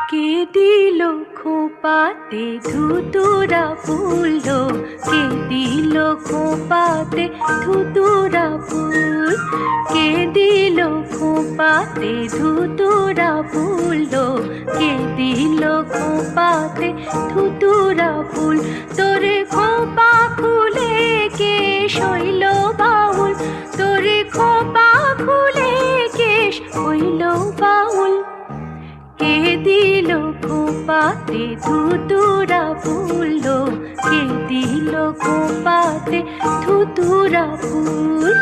কে দিল খোপাতে ধুতুরা ফুল, কে দিল খোপাতে ধুতুরা ফুল, কে দিল খোপাতে ধুতুরা ফুল, কে দিল খোপাতে ধুতুরা ফুল। তোরে খোপা খুলে কেশ হইল বাউল, তোরে খোপা খুলে কেশ হইল বাউল। কে দিল খোপাতে ধুতুরা ফুল, কে দিল খোপাতে ধুতুরা ফুল।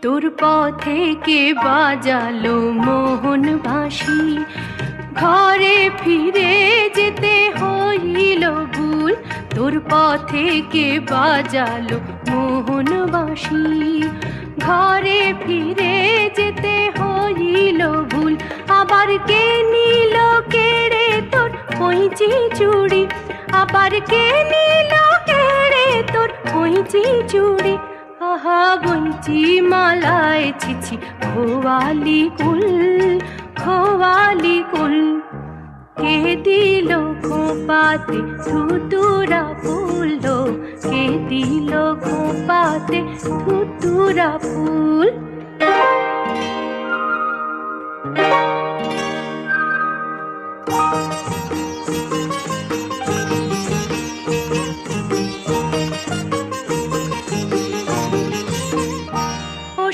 তোর পথে কে বাজালো মোহন বাঁশি, ঘরে ফিরে যেতে হইল ভুল। তোর পথে কে বাজালো মোহন বাঁশি, ঘরে ফিরে যেতে হইল ভুল। আবার কে নিল কেড়ে তোর কইঁচি চুড়ি, আবার কে নিল কেড়ে তোর কইঁচি চুড়ি। আহা বঞ্চি মালায় ছিছি খোয়ালি কুল, খোয়ালি কুল। কে দিল খোপাতে ধুতুরা ফুল, কে দিল খোপাতে ধুতুরা ফুল।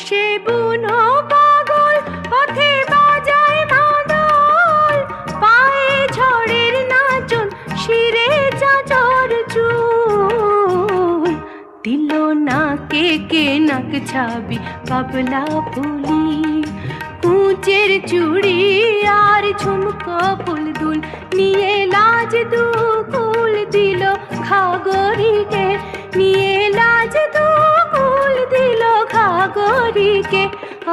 সে বুনো পাগল পথে বাজায় মাদল, পায়ে ঝড়ের নাচন শিরে চাচর চুল। দিল নাকে কে নাক ছাবি বাবলা ফুলি, কুঁচের চুড়ি আর ঝুমকো ফুল দুল। নিয়ে লাজ দুকুল দিল ঘাগরিকে, নিয়ে লাজ দুকুল দিল ঘাগরিকে।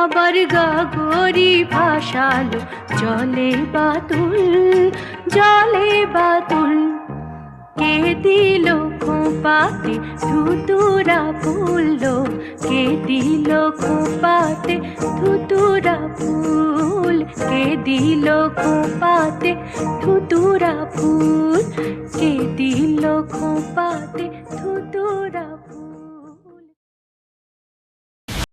আবার গাগরি ভাসালো জলে বাতুল, জলে বাতুল। কে দিল খোপাতে ধুতুরা ফুল, কে দিল খোপাতে ধুতুরা ফুল, কে দিল খোপাতে ধুতুরা ফুল, কে দিল খোপাতে ধুতুরা ফুল।